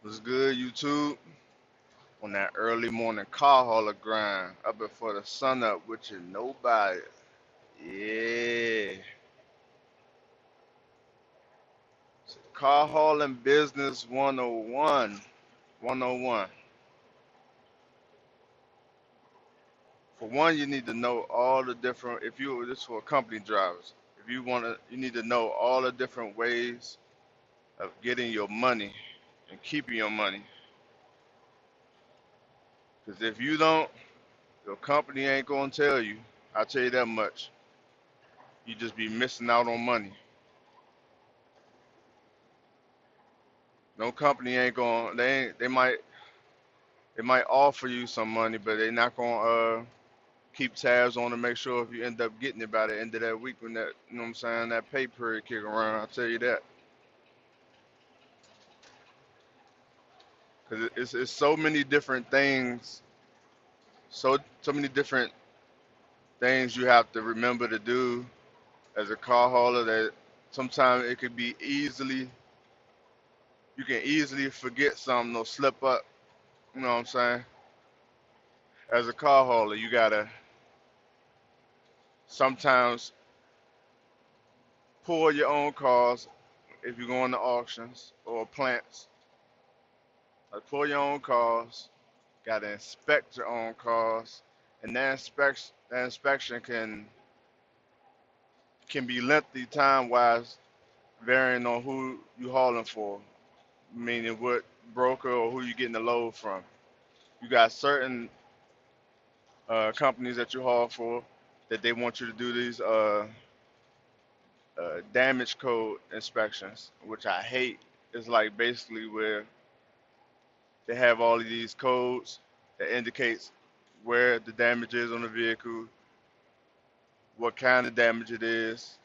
What's good, YouTube? On that early morning car hauler grind, up before the sun up with you, nobody. Yeah. Car hauling business 101. 101. For one, you need to know all the different, if you, this for company drivers, if you want to, you need to know all the different ways of getting your money and keeping your money. Because if you don't, your company ain't going to tell you. I'll tell you that much. You just be missing out on money. No company ain't going. They ain't. They might offer you some money, but they're not gonna keep tabs on to make sure if you end up getting it by the end of that week when that, you know what I'm saying, that pay period kick around. I'll tell you that, because it's so many different things, so many different things you have to remember to do as a car hauler that sometimes it could be easily, you can easily forget something or slip up. You know what I'm saying? As a car hauler, you gotta sometimes pull your own cars if you're going to auctions or plants. Like pull your own cars, gotta inspect your own cars, and that inspection can be lengthy time wise, varying on who you hauling for, meaning what broker or who you getting the load from. You got certain companies that you haul for that they want you to do these damage code inspections, which I hate. It's like basically where they have all of these codes that indicates where the damage is on the vehicle, what kind of damage it is,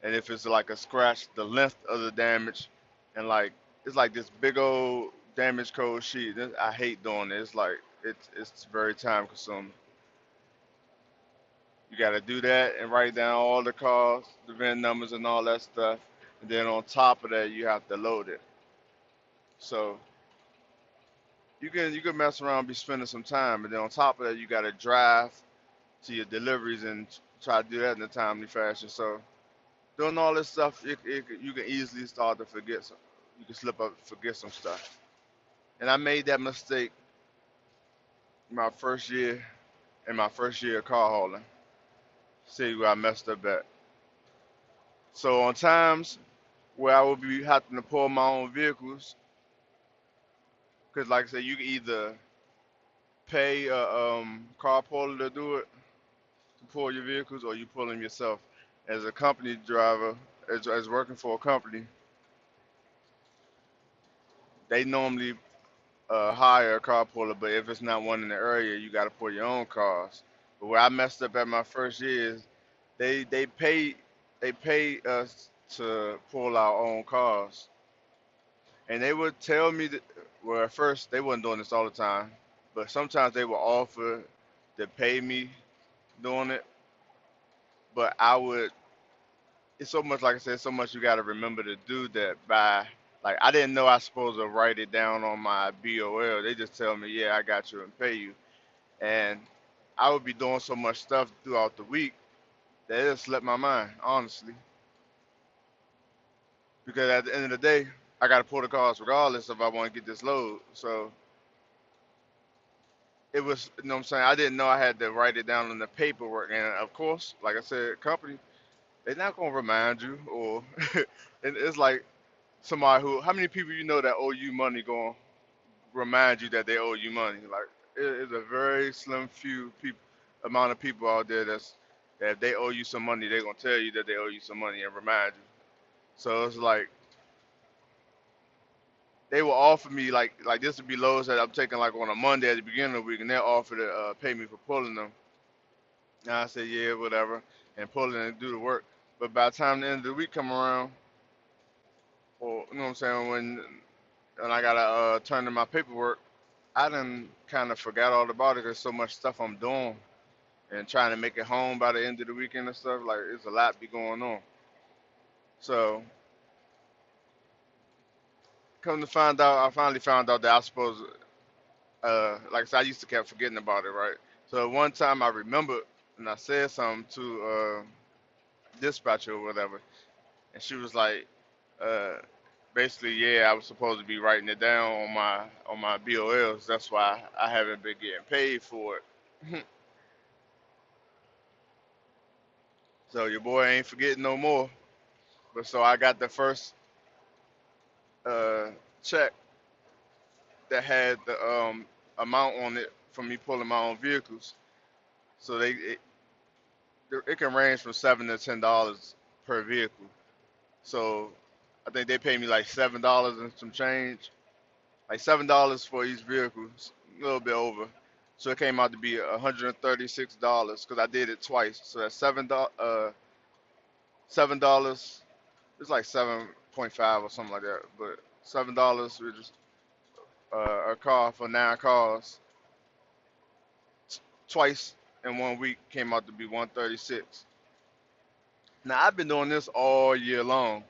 and if it's like a scratch, the length of the damage, and like it's like this big old damage code sheet. I hate doing it. It's like it's very time consuming. You got to do that and write down all the cars, the VIN numbers, and all that stuff, and then on top of that, you have to load it. So you can mess around, and be spending some time, and then on top of that, you got to drive to your deliveries and try to do that in a timely fashion. So doing all this stuff, you can easily start to forget some. You can slip up, forget some stuff. And I made that mistake my first year in my first year of car hauling. See where I messed up at. So on times where I would be having to pull my own vehicles, because like I said, you can either pay a car puller to do it to pull your vehicles, or you pull them yourself. As a company driver, as working for a company, they normally hire a car puller, but if it's not one in the area, you got to pull your own cars. But where I messed up at my first year is they pay us to pull our own cars, and they would tell me that. Well, at first they wasn't doing this all the time, but sometimes they would offer to pay me doing it. But I would. It's so much, like I said, so much you got to remember to do that by. Like I didn't know I was supposed to write it down on my BOL. They just tell me, yeah, I got you and pay you. And I would be doing so much stuff throughout the week that it slipped my mind, honestly. Because at the end of the day, I got to pull the cars regardless if I want to get this load. So it was, you know what I'm saying? I didn't know I had to write it down in the paperwork. And of course, like I said, company, they're not going to remind you. Or it's like somebody who, how many people you know that owe you money going to remind you that they owe you money? Like, it's a very slim few people, amount of people out there that if they owe you some money, they're going to tell you that they owe you some money and remind you. So it's like, they will offer me like this would be loads that I'm taking like on a Monday at the beginning of the week, and they'll offer to pay me for pulling them. And I say yeah, whatever, and pull it and do the work. But by the time the end of the week come around, or you know what I'm saying, when I gotta turn in my paperwork, I done kind of forgot all about it. There's so much stuff I'm doing and trying to make it home by the end of the weekend and stuff. Like it's a lot be going on. So come to find out, I finally found out that I was supposed to, like I said, I used to kept forgetting about it, right? So one time I remembered and I said something to dispatcher or whatever, and she was like, uh, basically, yeah, I was supposed to be writing it down on my BOLs. That's why I haven't been getting paid for it. So your boy ain't forgetting no more. But so I got the first uh, check that had the amount on it for me pulling my own vehicles. So it can range from $7 to $10 per vehicle. So I think they pay me like $7 and some change, like $7 for each vehicle, a little bit over. So it came out to be $136 because I did it twice. So that's $7. It's like 7.5 or something like that. But $7, which is a car for 9 cars, twice in 1 week came out to be 136. Now I've been doing this all year long,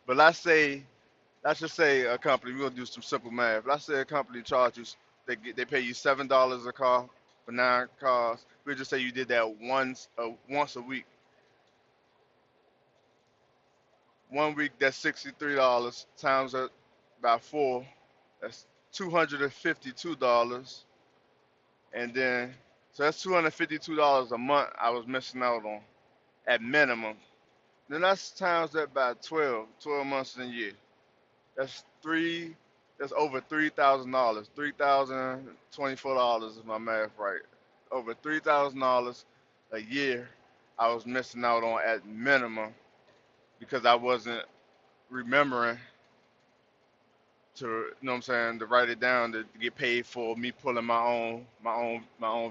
but let's just say a company. We're gonna do some simple math. Let's say a company charges they pay you $7 a car for 9 cars. We'll just say you did that once a week. 1 week that's $63 times that by four. That's $252, and then so that's $252 a month I was missing out on at minimum. Then that's times that by 12 months in a year. That's three. That's over $3,000. $3,024 is my math right. Over $3,000 a year I was missing out on at minimum because I wasn't remembering to, you know what I'm saying, to write it down to get paid for me pulling my own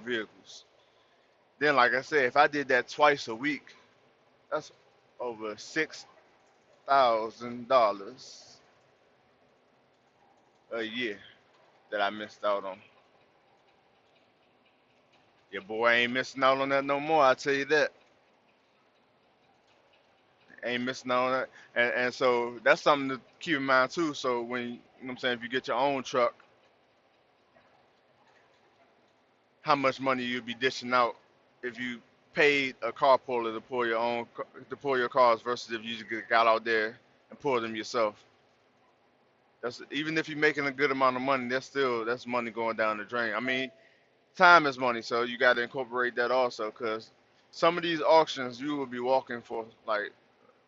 vehicles. Then, like I said, if I did that twice a week, that's over $6,000 a year that I missed out on. Your boy ain't missing out on that no more. I tell you that, ain't missing out on that. And so that's something to keep in mind too. So when you know what I'm saying, if you get your own truck, how much money you'll be dishing out if you paid a car puller to pull your to pull your cars versus if you just got out there and pulled them yourself. That's even if you're making a good amount of money, that's money going down the drain. I mean, time is money, so you got to incorporate that also. Because some of these auctions you will be walking for like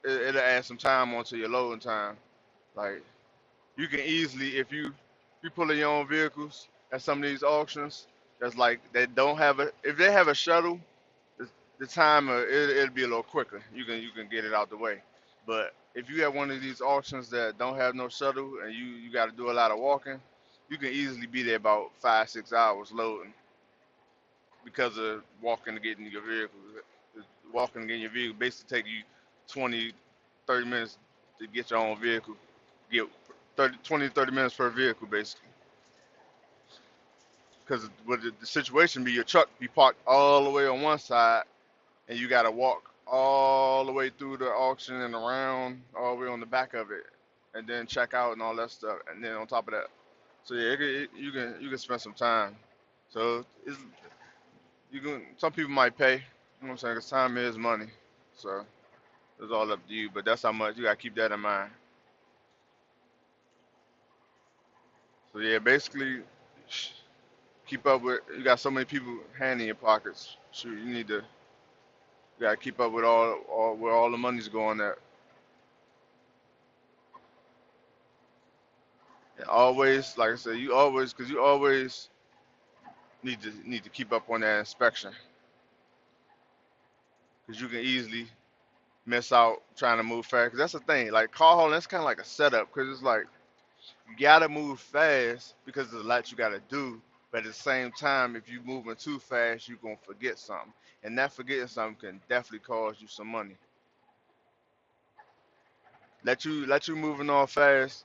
it'll add some time onto your loading time. Like you can easily if you pull in your own vehicles at some of these auctions, that's like they don't have a if they have a shuttle, the, the time it'll be a little quicker. You can get it out the way. But if you have one of these auctions that don't have no shuttle and you got to do a lot of walking, you can easily be there about 5 6 hours loading because of walking to get in your vehicle. Walking to get in your vehicle basically take you 20 30 minutes to get your own vehicle. Get 30 minutes per vehicle basically. Because what the situation be, your truck be parked all the way on one side, and you got to walk all the way through the auction and around all the way on the back of it, and then check out and all that stuff. And then on top of that, so yeah, you can spend some time. So you can some people might pay. You know what I'm saying? 'Cause time is money. So it's all up to you. But that's how much you got to keep that in mind. So yeah, basically keep up with. You got so many people hand in your pockets. Shoot, you gotta keep up with all where all the money's going at. And always, like I said, because you always need to keep up on that inspection, because you can easily miss out trying to move fast. Because that's the thing, like car hauling, that's kind of like a setup. Because it's like you gotta move fast because there's a lot you gotta do. But at the same time, if you moving too fast, you're gonna forget something, and that forgetting something can definitely cause you some money. Let you moving on fast,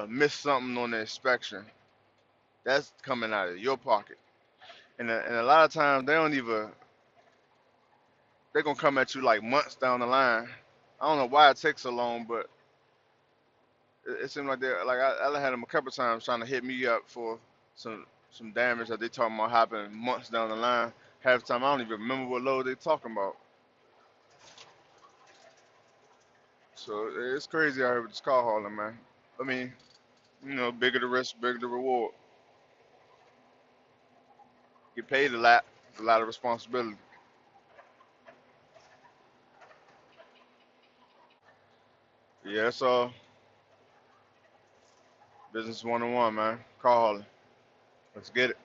miss something on the inspection. That's coming out of your pocket. And a lot of times they're gonna come at you like months down the line. I don't know why it takes so long, but it seemed like they like I had them a couple times trying to hit me up for some damage that they talking about happening months down the line. Half the time I don't even remember what load they talking about. So it's crazy out here with this car hauling, man. I mean, bigger the risk, bigger the reward. Get paid a lot. It's a lot of responsibility. Yeah, that's all. Business 101, man. Car hauling. Let's get it.